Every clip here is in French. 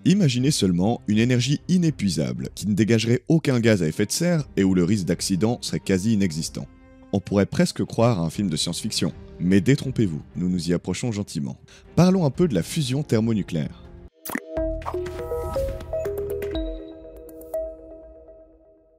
Imaginez seulement une énergie inépuisable qui ne dégagerait aucun gaz à effet de serre et où le risque d'accident serait quasi inexistant. On pourrait presque croire à un film de science-fiction, mais détrompez-vous, nous nous y approchons gentiment. Parlons un peu de la fusion thermonucléaire.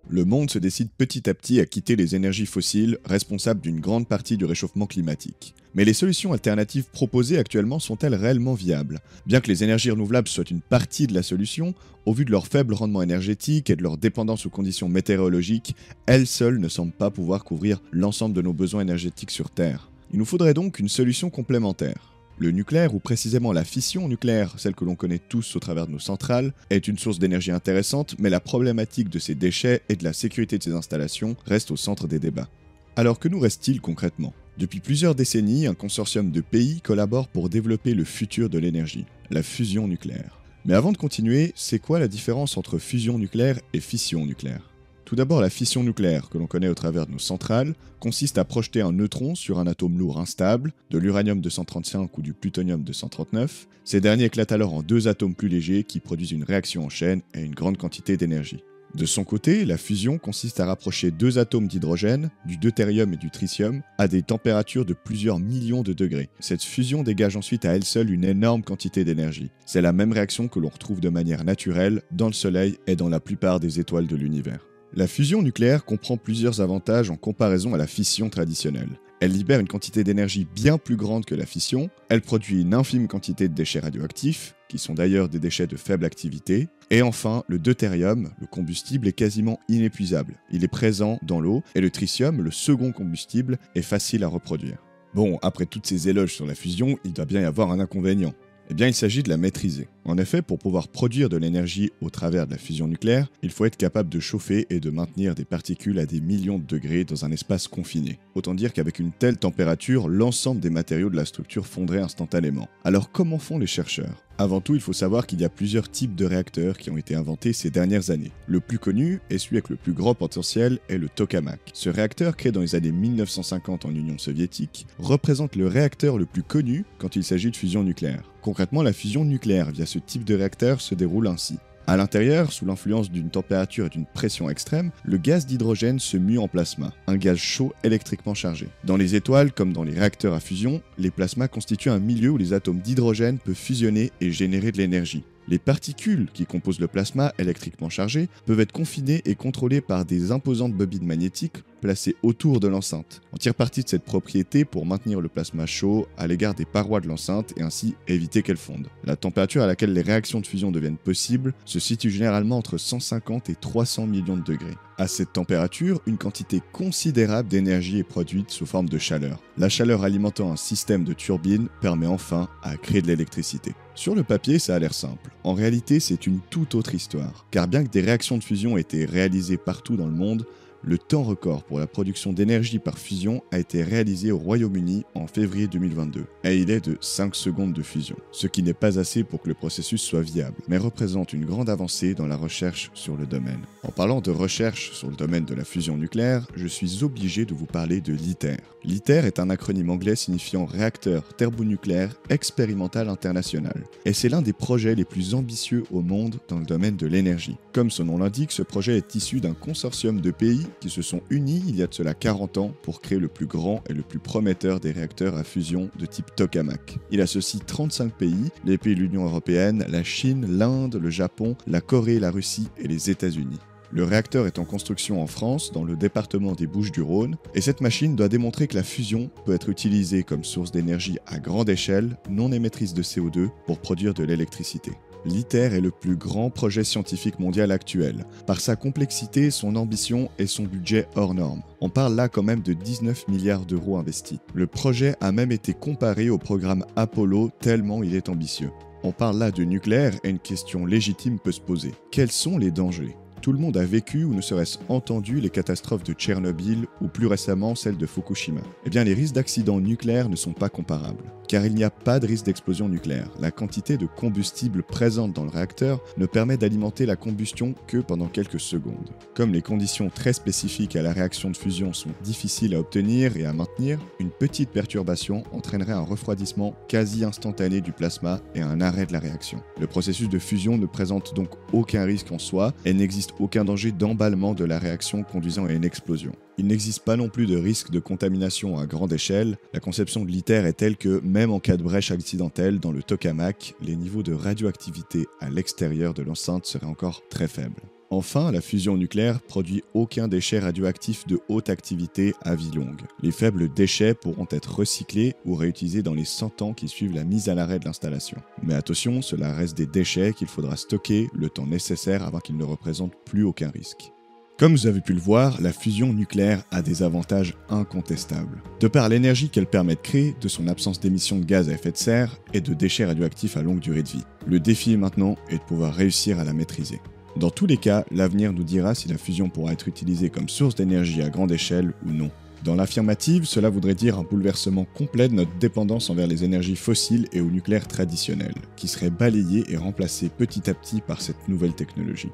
Le monde se décide petit à petit à quitter les énergies fossiles, responsables d'une grande partie du réchauffement climatique. Mais les solutions alternatives proposées actuellement sont-elles réellement viables? Bien que les énergies renouvelables soient une partie de la solution, au vu de leur faible rendement énergétique et de leur dépendance aux conditions météorologiques, elles seules ne semblent pas pouvoir couvrir l'ensemble de nos besoins énergétiques sur Terre. Il nous faudrait donc une solution complémentaire. Le nucléaire, ou précisément la fission nucléaire, celle que l'on connaît tous au travers de nos centrales, est une source d'énergie intéressante, mais la problématique de ces déchets et de la sécurité de ces installations reste au centre des débats. Alors que nous reste-t-il concrètement? Depuis plusieurs décennies, un consortium de pays collabore pour développer le futur de l'énergie, la fusion nucléaire. Mais avant de continuer, c'est quoi la différence entre fusion nucléaire et fission nucléaire? Tout d'abord, la fission nucléaire, que l'on connaît au travers de nos centrales, consiste à projeter un neutron sur un atome lourd instable, de l'uranium-235 ou du plutonium-239. Ces derniers éclatent alors en deux atomes plus légers qui produisent une réaction en chaîne et une grande quantité d'énergie. De son côté, la fusion consiste à rapprocher deux atomes d'hydrogène, du deutérium et du tritium, à des températures de plusieurs millions de degrés. Cette fusion dégage ensuite à elle seule une énorme quantité d'énergie. C'est la même réaction que l'on retrouve de manière naturelle dans le Soleil et dans la plupart des étoiles de l'univers. La fusion nucléaire comprend plusieurs avantages en comparaison à la fission traditionnelle. Elle libère une quantité d'énergie bien plus grande que la fission, elle produit une infime quantité de déchets radioactifs, qui sont d'ailleurs des déchets de faible activité, et enfin, le deutérium, le combustible, est quasiment inépuisable. Il est présent dans l'eau, et le tritium, le second combustible, est facile à reproduire. Bon, après toutes ces éloges sur la fusion, il doit bien y avoir un inconvénient. Eh bien, il s'agit de la maîtriser. En effet, pour pouvoir produire de l'énergie au travers de la fusion nucléaire, il faut être capable de chauffer et de maintenir des particules à des millions de degrés dans un espace confiné. Autant dire qu'avec une telle température, l'ensemble des matériaux de la structure fondrait instantanément. Alors comment font les chercheurs? Avant tout, il faut savoir qu'il y a plusieurs types de réacteurs qui ont été inventés ces dernières années. Le plus connu, et celui avec le plus grand potentiel, est le tokamak. Ce réacteur, créé dans les années 1950 en Union soviétique, représente le réacteur le plus connu quand il s'agit de fusion nucléaire. Concrètement, la fusion nucléaire via ce type de réacteur se déroule ainsi. À l'intérieur, sous l'influence d'une température et d'une pression extrême, le gaz d'hydrogène se mue en plasma, un gaz chaud électriquement chargé. Dans les étoiles, comme dans les réacteurs à fusion, les plasmas constituent un milieu où les atomes d'hydrogène peuvent fusionner et générer de l'énergie. Les particules qui composent le plasma électriquement chargé peuvent être confinées et contrôlées par des imposantes bobines magnétiques placées autour de l'enceinte. On tire parti de cette propriété pour maintenir le plasma chaud à l'égard des parois de l'enceinte et ainsi éviter qu'elle fonde. La température à laquelle les réactions de fusion deviennent possibles se situe généralement entre 150 et 300 millions de degrés. À cette température, une quantité considérable d'énergie est produite sous forme de chaleur. La chaleur alimentant un système de turbines permet enfin à créer de l'électricité. Sur le papier, ça a l'air simple. En réalité, c'est une toute autre histoire. Car bien que des réactions de fusion aient été réalisées partout dans le monde, le temps record pour la production d'énergie par fusion a été réalisé au Royaume-Uni en février 2022, et il est de 5 secondes de fusion, ce qui n'est pas assez pour que le processus soit viable, mais représente une grande avancée dans la recherche sur le domaine. En parlant de recherche sur le domaine de la fusion nucléaire, je suis obligé de vous parler de l'ITER. L'ITER est un acronyme anglais signifiant Réacteur thermonucléaire expérimental international, et c'est l'un des projets les plus ambitieux au monde dans le domaine de l'énergie. Comme son nom l'indique, ce projet est issu d'un consortium de pays qui se sont unis il y a de cela 40 ans pour créer le plus grand et le plus prometteur des réacteurs à fusion de type tokamak. Il associe 35 pays, les pays de l'Union européenne, la Chine, l'Inde, le Japon, la Corée, la Russie et les États-Unis. Le réacteur est en construction en France, dans le département des Bouches-du-Rhône, et cette machine doit démontrer que la fusion peut être utilisée comme source d'énergie à grande échelle, non émettrice de CO2, pour produire de l'électricité. L'ITER est le plus grand projet scientifique mondial actuel, par sa complexité, son ambition et son budget hors norme. On parle là quand même de 19 milliards d'euros investis. Le projet a même été comparé au programme Apollo tellement il est ambitieux. On parle là de nucléaire et une question légitime peut se poser. Quels sont les dangers ? tout le monde a vécu ou ne serait-ce entendu les catastrophes de Tchernobyl ou plus récemment celle de Fukushima. Eh bien, les risques d'accidents nucléaires ne sont pas comparables, car il n'y a pas de risque d'explosion nucléaire. La quantité de combustible présente dans le réacteur ne permet d'alimenter la combustion que pendant quelques secondes. Comme les conditions très spécifiques à la réaction de fusion sont difficiles à obtenir et à maintenir, une petite perturbation entraînerait un refroidissement quasi instantané du plasma et un arrêt de la réaction. Le processus de fusion ne présente donc aucun risque en soi et n'existe aucun danger d'emballement de la réaction conduisant à une explosion. Il n'existe pas non plus de risque de contamination à grande échelle. La conception de l'ITER est telle que, même en cas de brèche accidentelle dans le tokamak, les niveaux de radioactivité à l'extérieur de l'enceinte seraient encore très faibles. Enfin, la fusion nucléaire produit aucun déchet radioactif de haute activité à vie longue. Les faibles déchets pourront être recyclés ou réutilisés dans les 100 ans qui suivent la mise à l'arrêt de l'installation. Mais attention, cela reste des déchets qu'il faudra stocker le temps nécessaire avant qu'ils ne représentent plus aucun risque. Comme vous avez pu le voir, la fusion nucléaire a des avantages incontestables. De par l'énergie qu'elle permet de créer, de son absence d'émissions de gaz à effet de serre et de déchets radioactifs à longue durée de vie. Le défi maintenant est de pouvoir réussir à la maîtriser. Dans tous les cas, l'avenir nous dira si la fusion pourra être utilisée comme source d'énergie à grande échelle ou non. Dans l'affirmative, cela voudrait dire un bouleversement complet de notre dépendance envers les énergies fossiles et au nucléaire traditionnel, qui serait balayé et remplacé petit à petit par cette nouvelle technologie.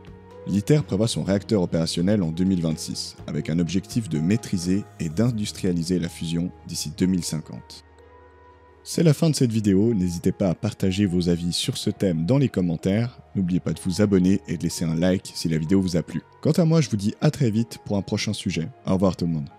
L'ITER prévoit son réacteur opérationnel en 2026, avec un objectif de maîtriser et d'industrialiser la fusion d'ici 2050. C'est la fin de cette vidéo, n'hésitez pas à partager vos avis sur ce thème dans les commentaires, n'oubliez pas de vous abonner et de laisser un like si la vidéo vous a plu. Quant à moi, je vous dis à très vite pour un prochain sujet. Au revoir tout le monde.